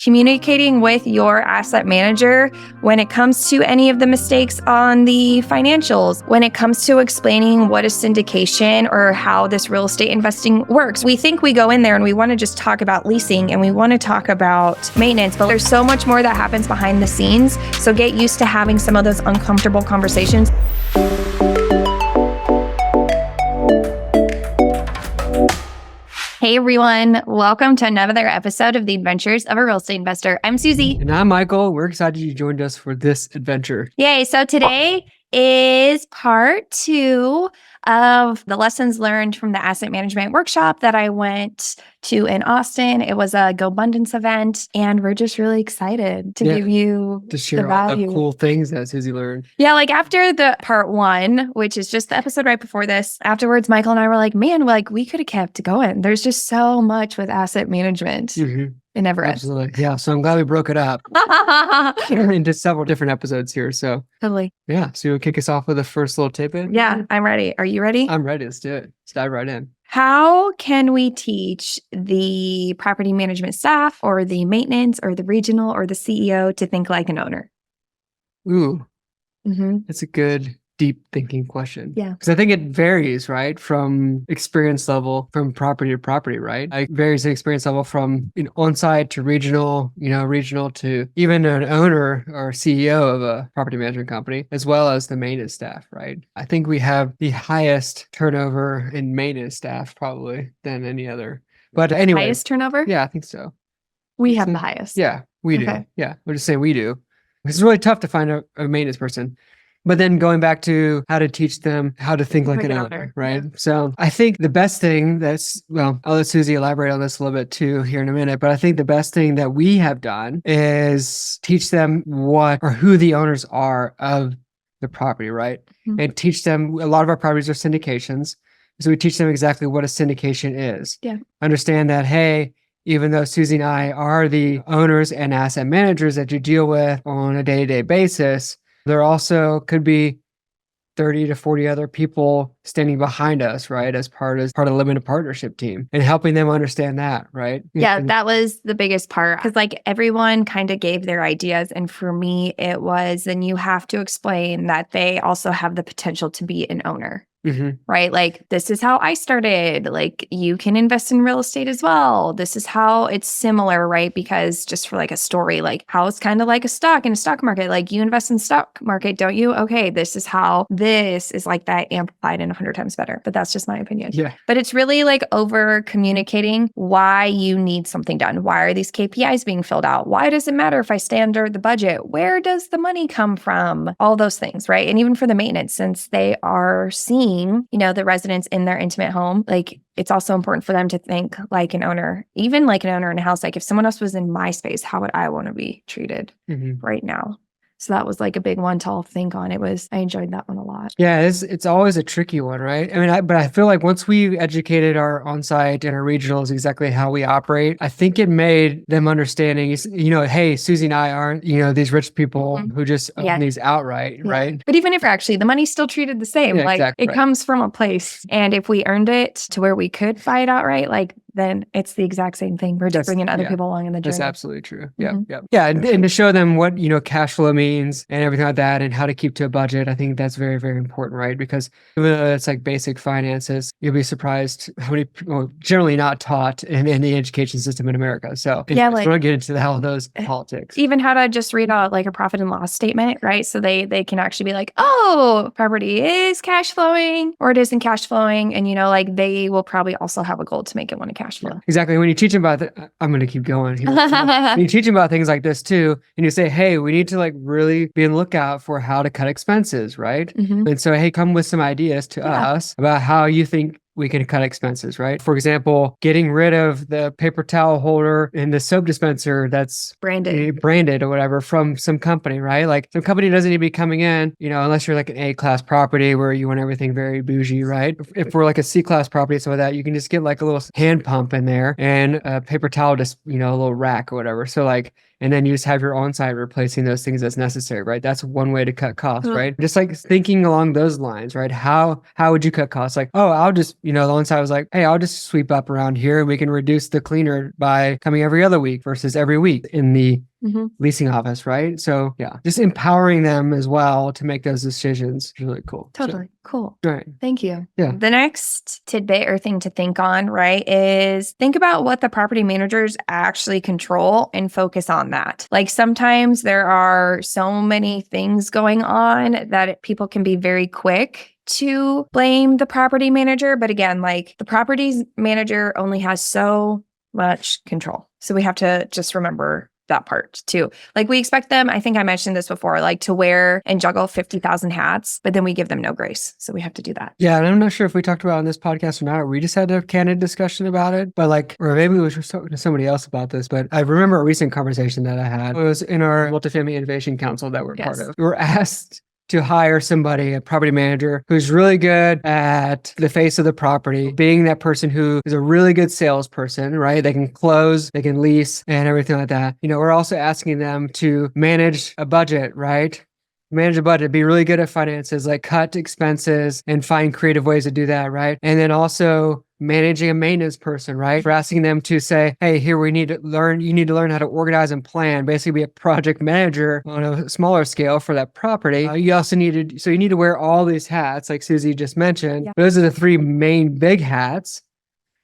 communicating with your asset manager when it comes to any of the mistakes on the financials, when it comes to explaining what is syndication or how this real estate investing works. We think we go in there and we want to just talk about leasing and we want to talk about maintenance, but there's so much more that happens behind the scenes. So get used to having some of those uncomfortable conversations. Hey everyone, welcome to another episode of The Adventures of a Real Estate Investor. I'm Susie. And I'm Michael. We're excited you joined us for this adventure. Yay, so today is part 2 of the lessons learned from the asset management workshop that I went to in Austin. It was a GoBundance event, and we're just really excited to give you to share the value. All the cool things that Susie learned. Yeah, like after the part 1, which is just the episode right before this, afterwards, Michael and I were like, man, we could have kept going. There's just so much with asset management. Mm-hmm. It never ends. Absolutely. Yeah. So I'm glad we broke it up into several different episodes here. So totally. Yeah. So you'll kick us off with the first little tidbit? Yeah, I'm ready. Are you ready? I'm ready. Let's do it. Let's dive right in. How can we teach the property management staff or the maintenance or the regional or the CEO to think like an owner? Ooh, Mm-hmm. that's a good, deep thinking question. Yeah. Because I think it varies, right? From experience level, from property to property, right? It varies in experience level from on-site to regional, regional to even an owner or CEO of a property management company, as well as the maintenance staff, right? I think we have the highest turnover in maintenance staff probably than any other. But anyway. Highest turnover? Yeah, I think so. We have the highest. Yeah, we do. Okay. Yeah, we're just saying we do. It's really tough to find a maintenance person. But then going back to how to teach them how to think like an owner, right? Yeah. So I think the best thing I'll let Susie elaborate on this a little bit too here in a minute, but I think the best thing that we have done is teach them what or who the owners are of the property, right? Mm-hmm. And teach them, a lot of our properties are syndications. So we teach them exactly what a syndication is. Yeah. Understand that, hey, even though Susie and I are the owners and asset managers that you deal with on a day-to-day basis, there also could be 30 to 40 other people standing behind us, right? As part of the limited partnership team and helping them understand that, right? Yeah, that was the biggest part because like everyone kind of gave their ideas. And for me, it was, then you have to explain that they also have the potential to be an owner. Mm-hmm. Right? Like, this is how I started. Like, you can invest in real estate as well. This is how it's similar, right? Because just for like a story, like how it's kind of like a stock in a stock market. Like, you invest in the stock market, don't you? Okay, this is how this is like that amplified and 100 times better. But that's just my opinion. Yeah. But it's really like over communicating why you need something done. Why are these KPIs being filled out? Why does it matter if I stay under the budget? Where does the money come from? All those things, right? And even for the maintenance, since they are seeing the residents in their intimate home, like it's also important for them to think like an owner, even like an owner in a house. Like if someone else was in my space, how would I want to be treated right now? So that was like a big one to all think on. I enjoyed that one a lot. Yeah, it's always a tricky one, right? I mean, but I feel like once we educated our on-site and our regionals exactly how we operate, I think it made them understanding, hey, Susie and I aren't, these rich people who just own these outright, right? But even if actually the money's still treated the same, like exactly, it comes from a place. And if we earned it to where we could buy it outright, like then it's the exact same thing. We're just bringing other people along in the journey. That's absolutely true. Yeah. Yeah. And to show them what, cash flow means and everything like that and how to keep to a budget. I think that's very, very important, right? Because even though it's like basic finances, you'll be surprised how many people generally not taught in the education system in America. So I want to get into all those politics. Even how to just read out like a profit and loss statement, right? So they can actually be like, oh, property is cash flowing or it isn't cash flowing. And, like they will probably also have a goal to make it want to cash flow. Yeah, exactly. When you teach them about I'm going to keep going here. When you teach them about things like this too, and you say, hey, we need to like really be on the lookout for how to cut expenses, right? Mm-hmm. And so, hey, come with some ideas to us about how you think we can cut expenses, right? For example, getting rid of the paper towel holder and the soap dispenser that's branded or whatever from some company, right? Like some company doesn't need to be coming in, unless you're like an A-class property where you want everything very bougie, right? If we're like a C-class property, so that you can just get like a little hand pump in there and a paper towel, just, a little rack or whatever. So like, and then you just have your on-site replacing those things as necessary, right? That's one way to cut costs, right? Just like thinking along those lines, right? How would you cut costs? Like, oh, I'll just, the loan side was like, hey, I'll just sweep up around here and we can reduce the cleaner by coming every other week versus every week in the leasing office, right? So yeah, just empowering them as well to make those decisions is really cool. Totally. Cool. Right. Thank you. Yeah. The next tidbit or thing to think on, right, is think about what the property managers actually control and focus on that. Like sometimes there are so many things going on that people can be very quick to blame the property manager. But again, like the property manager only has so much control. So we have to just remember that part too. Like we expect them, I think I mentioned this before, like to wear and juggle 50,000 hats, but then we give them no grace. So we have to do that. Yeah. And I'm not sure if we talked about it on this podcast or not. We just had a candid discussion about it, but like, or maybe we were talking to somebody else about this, but I remember a recent conversation that I had. It was in our multifamily innovation council that we're part of. We were asked to hire somebody, a property manager, who's really good at the face of the property, being that person who is a really good salesperson, right? They can close, they can lease, and everything like that. We're also asking them to manage a budget, right? Manage a budget, be really good at finances, like cut expenses and find creative ways to do that, right? And then also managing a maintenance person, right? We're asking them to say, hey, here you need to learn how to organize and plan, basically be a project manager on a smaller scale for that property. You also need to wear all these hats, like Susie just mentioned. Yeah. Those are the three main big hats,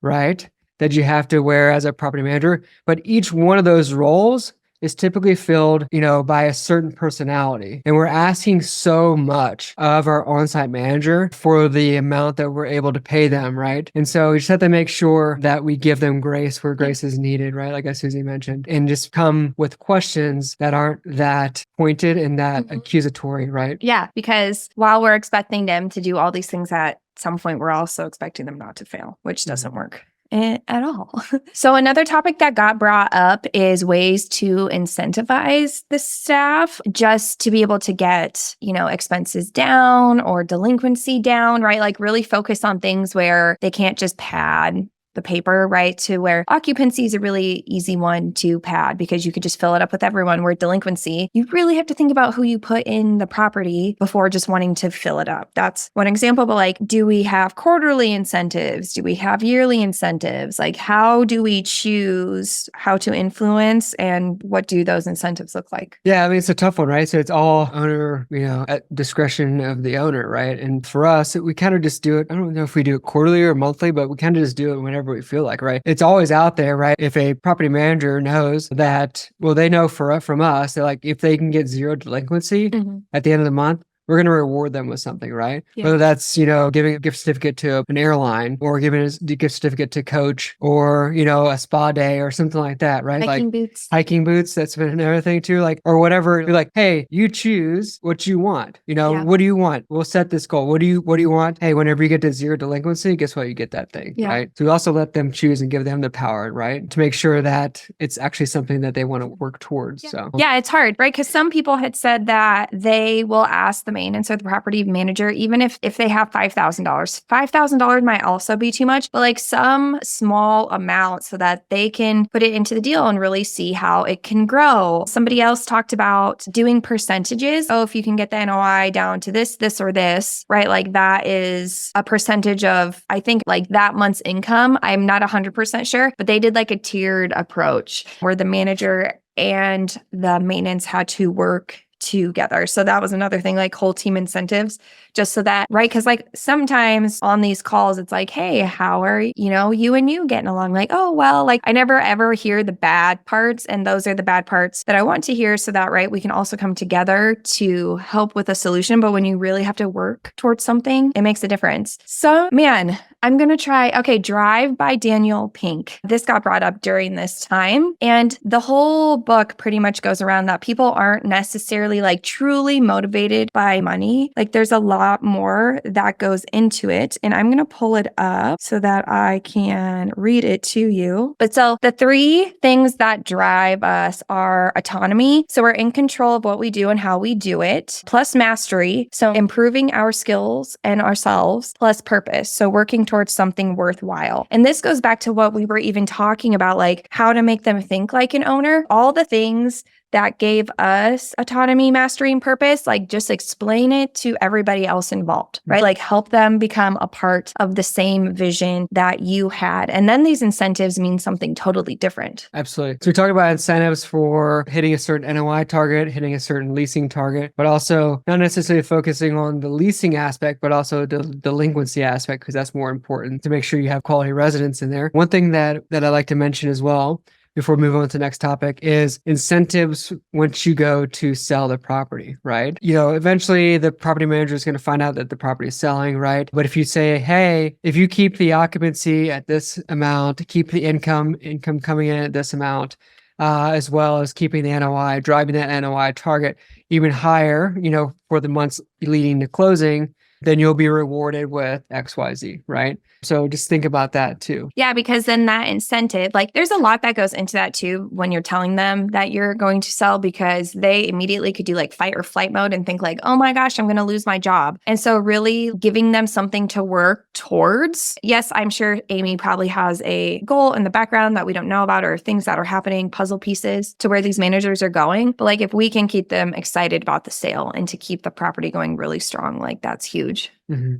right? That you have to wear as a property manager. But each one of those roles is typically filled, by a certain personality. And we're asking so much of our on-site manager for the amount that we're able to pay them, right? And so we just have to make sure that we give them grace where grace is needed, right? Like as Susie mentioned, and just come with questions that aren't that pointed and that accusatory, right? Yeah, because while we're expecting them to do all these things at some point, we're also expecting them not to fail, which doesn't work at all. So another topic that got brought up is ways to incentivize the staff just to be able to get, expenses down or delinquency down, right? Like really focus on things where they can't just pad the paper, right? To where occupancy is a really easy one to pad because you could just fill it up with everyone, where delinquency, you really have to think about who you put in the property before just wanting to fill it up. That's one example, but like, do we have quarterly incentives? Do we have yearly incentives? Like, how do we choose how to influence and what do those incentives look like? Yeah, I mean, it's a tough one, right? So it's all owner, at discretion of the owner, right? And for us, we kind of just do it. I don't know if we do it quarterly or monthly, but we kind of just do it whenever we feel like, right? It's always out there, right? If a property manager knows that, they know from us that like if they can get zero delinquency at the end of the month, we're going to reward them with something, right? Yeah. Whether that's, giving a gift certificate to an airline or giving a gift certificate to Coach or, a spa day or something like that, right? Hiking boots. That's been another thing too, like, or whatever. You're like, hey, you choose what you want. What do you want? We'll set this goal. What do you want? Hey, whenever you get to zero delinquency, guess what? You get that thing, right? So we also let them choose and give them the power, right? To make sure that it's actually something that they want to work towards. So yeah, it's hard, right? Because some people had said that they will ask the maintenance or the property manager, even if they have $5,000. $5,000 might also be too much, but like some small amount so that they can put it into the deal and really see how it can grow. Somebody else talked about doing percentages. Oh, if you can get the NOI down to this, or this, right? Like that is a percentage of, I think like that month's income. I'm not 100% sure, but they did like a tiered approach where the manager and the maintenance had to work together. So that was another thing, like whole team incentives, just so that, right? Because like sometimes on these calls, it's like, hey, how are, you and you getting along? Like, oh, well, like I never ever hear the bad parts. And those are the bad parts that I want to hear so that, right, we can also come together to help with a solution. But when you really have to work towards something, it makes a difference. So man, I'm going to try, Drive by Daniel Pink. This got brought up during this time. And the whole book pretty much goes around that people aren't necessarily like truly motivated by money. Like there's a lot more that goes into it. And I'm going to pull it up so that I can read it to you. But so the three things that drive us are autonomy. So we're in control of what we do and how we do it, plus mastery. So improving our skills and ourselves, plus purpose. So working towards something worthwhile. And this goes back to what we were even talking about, like how to make them think like an owner. All the things that gave us autonomy, mastery, and purpose, like just explain it to everybody else involved, right? Like help them become a part of the same vision that you had. And then these incentives mean something totally different. Absolutely. So we talked about incentives for hitting a certain NOI target, hitting a certain leasing target, but also not necessarily focusing on the leasing aspect, but also the delinquency aspect, because that's more important to make sure you have quality residents in there. One thing that I like to mention as well, before we move on to the next topic, is incentives once you go to sell the property, right? Eventually the property manager is going to find out that the property is selling, right? But if you say, hey, if you keep the occupancy at this amount, keep the income coming in at this amount, as well as keeping the NOI, driving that NOI target even higher, for the months leading to closing, then you'll be rewarded with XYZ, right? So just think about that too. Yeah, because then that incentive, like there's a lot that goes into that too when you're telling them that you're going to sell, because they immediately could do like fight or flight mode and think like, oh my gosh, I'm going to lose my job. And so really giving them something to work towards. Yes, I'm sure Amy probably has a goal in the background that we don't know about, or things that are happening, puzzle pieces to where these managers are going. But like if we can keep them excited about the sale and to keep the property going really strong, like that's huge. Mm-hmm.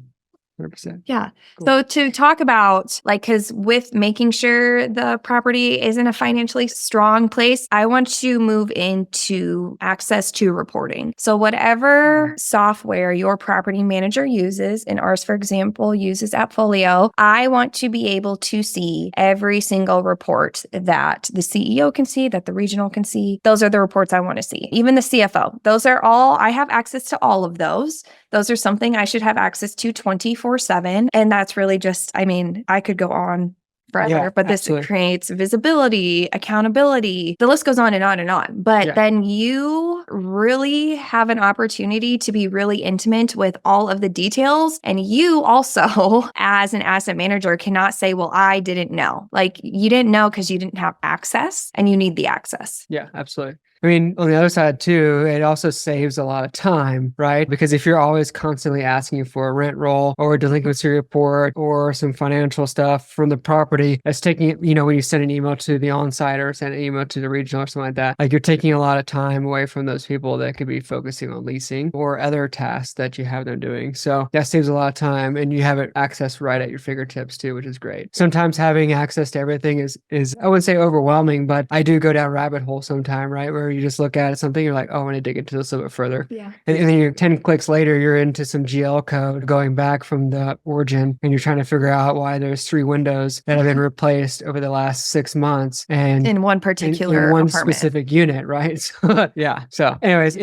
100%. Yeah. Cool. So to talk about because with making sure the property is in a financially strong place, I want to move into access to reporting. So whatever software your property manager uses, and ours, for example, uses Appfolio, I want to be able to see every single report that the CEO can see, that the regional can see. Those are the reports I want to see. Even the CFO. Those are all, I have access to all of those. Those are something I should have access to 24/7. And that's really just, I could go on forever, but this creates visibility, accountability. The list goes on and on and on. But then you really have an opportunity to be really intimate with all of the details. And you also, as an asset manager, cannot say, well, I didn't know. Like you didn't know because you didn't have access, and you need the access. Yeah, absolutely. On the other side too, it also saves a lot of time, right? Because if you're always constantly asking for a rent roll or a delinquency report or some financial stuff from the property, that's taking, when you send an email to the on-site or send an email to the regional or something like that, like you're taking a lot of time away from those people that could be focusing on leasing or other tasks that you have them doing. So that saves a lot of time, and you have it access right at your fingertips too, which is great. Sometimes having access to everything is I wouldn't say overwhelming, but I do go down rabbit hole sometime, right? Where you just look at something, you're like, oh, I want to dig into this a little bit further. Yeah. And then you're 10 clicks later, you're into some GL code going back from the origin, and you're trying to figure out why there's 3 windows that have been replaced over the last 6 months. And in one particular in one apartment. specific unit, right? Yeah. So anyways,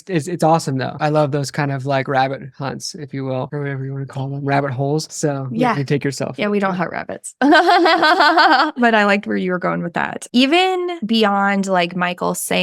it's awesome though. I love those kind of like rabbit hunts, if you will, or whatever you want to call them, rabbit holes. So you take yourself. Yeah, we don't hunt rabbits. But I liked where you were going with that. Even beyond like Michael saying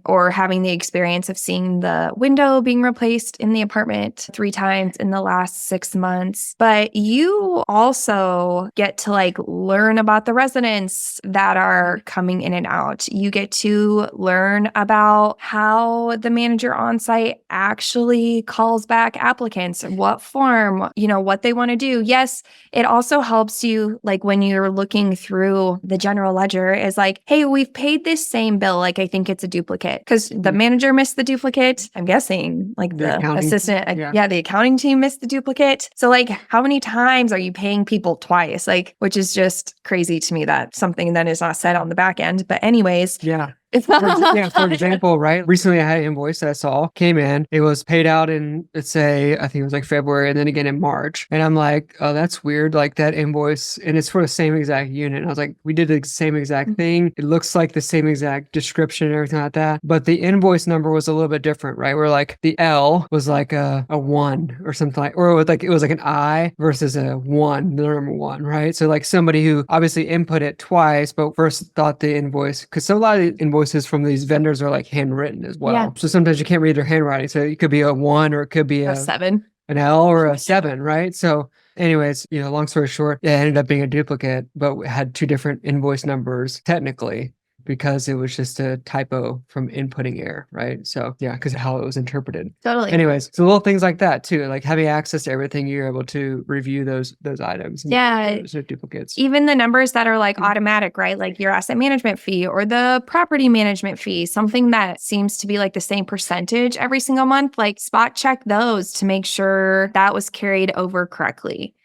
or having the experience of seeing the window being replaced in the apartment 3 times in the last 6 months. But you also get to like learn about the residents that are coming in and out. You get to learn about how the manager on site actually calls back applicants, what form, what they want to do. Yes, it also helps you like when you're looking through the general ledger is like, hey, we've paid this same bill. Like I think it's a duplicate because the manager missed the duplicate. I'm guessing like the assistant, the accounting team missed the duplicate. So like how many times are you paying people twice? Like, which is just crazy to me that something that is not said on the back end. But anyways. Yeah. For example, right? Recently I had an invoice that I saw came in. It was paid out in, let's say, I think it was like February and then again in March. And I'm like, oh, that's weird. Like that invoice, and it's for the same exact unit. And I was like, we did the same exact thing. It looks like the same exact description and everything like that. But the invoice number was a little bit different, right? Where like the L was like a 1 or something like, or it was like an I versus a 1, the number 1, right? So like somebody who obviously input it twice, but first thought the invoice, because a lot of the invoices from these vendors are like handwritten as well. Yeah. So sometimes you can't read their handwriting. So it could be a 1 or it could be a 7, an L or a 7, right? So anyways, long story short, it ended up being a duplicate, but it had 2 different invoice numbers technically. because it was just a typo from inputting error, right? So yeah, because how it was interpreted. Totally. Anyways, so little things like that too, like having access to everything, you're able to review those items. Yeah. Those are duplicates. Even the numbers that are like automatic, right? Like your asset management fee or the property management fee, something that seems to be like the same percentage every single month, like spot check those to make sure that was carried over correctly.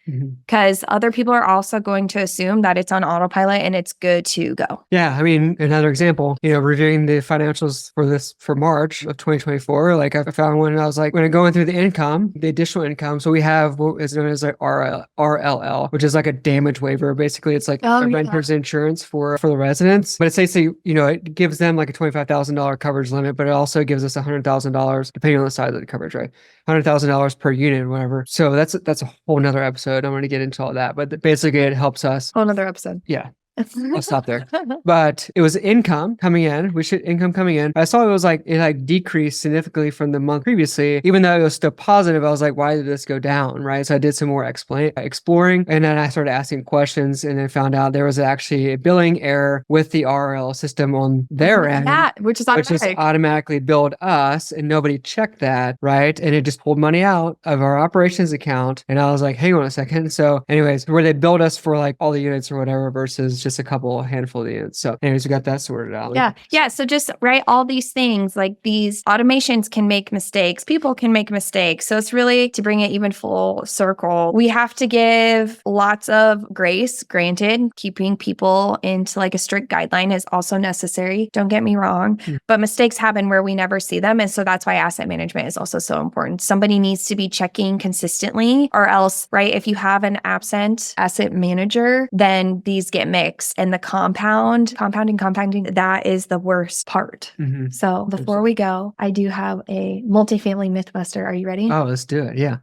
Because other people are also going to assume that it's on autopilot and it's good to go. Yeah. I mean, another example, reviewing the financials for March of 2024, like I found one and I was like, when I'm going through the income, the additional income. So we have what is known as like RLL, which is like a damage waiver. Basically, it's like a renter's insurance for the residents. But it says, it gives them like a $25,000 coverage limit, but it also gives us $100,000 depending on the size of the coverage, right? $100,000 per unit, whatever. So that's a whole nother episode. I'm going to get into all that, but basically it helps us. Whole nother episode. Yeah. I'll stop there. But it was income coming in. Income coming in. I saw it decreased significantly from the month previously, even though it was still positive. I was like, why did this go down? Right. So I did some more exploring, and then I started asking questions, and then found out there was actually a billing error with the RL system on their end. Yeah, which is automatically billed us, and nobody checked that. Right. And it just pulled money out of our operations account. And I was like, hang on a second. So anyways, where they billed us for like all the units or whatever versus just a handful of units. So anyways, we got that sorted out. Yeah. So just all these things, like these automations can make mistakes. People can make mistakes. So it's really, to bring it even full circle, we have to give lots of grace. Granted, keeping people into like a strict guideline is also necessary. Don't get me wrong, but mistakes happen where we never see them. And so that's why asset management is also so important. Somebody needs to be checking consistently, or else, right, if you have an absent asset manager, then these get mixed. And the compounding, that is the worst part. So before we go, I do have a multifamily mythbuster. Are you ready? Oh, let's do it. Yeah.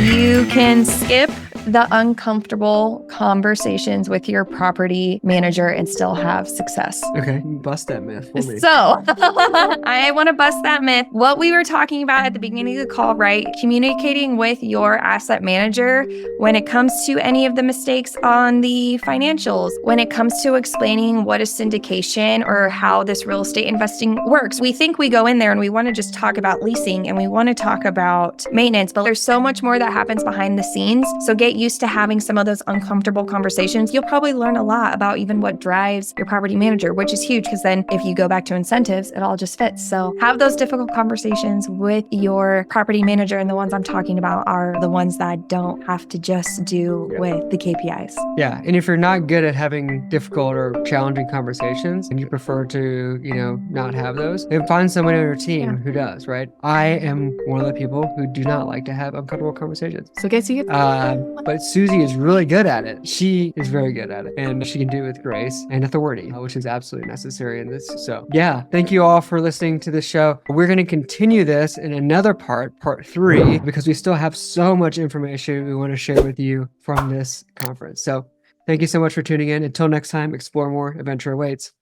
You can skip the uncomfortable conversations with your property manager and still have success. Okay, bust that myth for me. So I want to bust that myth. What we were talking about at the beginning of the call, right? Communicating with your asset manager when it comes to any of the mistakes on the financials, when it comes to explaining what is syndication or how this real estate investing works. We think we go in there and we want to just talk about leasing and we want to talk about maintenance, but there's so much more that happens behind the scenes. So get used to having some of those uncomfortable conversations. You'll probably learn a lot about even what drives your property manager, which is huge, because then if you go back to incentives, it all just fits. So have those difficult conversations with your property manager, and the ones I'm talking about are the ones that don't have to just do with the KPIs. Yeah, and if you're not good at having difficult or challenging conversations and you prefer to, not have those, then find someone on your team who does, right? I am one of the people who do not like to have uncomfortable conversations. So guess you get but Susie is really good at it. She is very good at it, and she can do it with grace and authority, which is absolutely necessary in this. So yeah, thank you all for listening to this show. We're going to continue this in another part 3, because we still have so much information we want to share with you from this conference. So thank you so much for tuning in. Until next time, explore more, adventure awaits.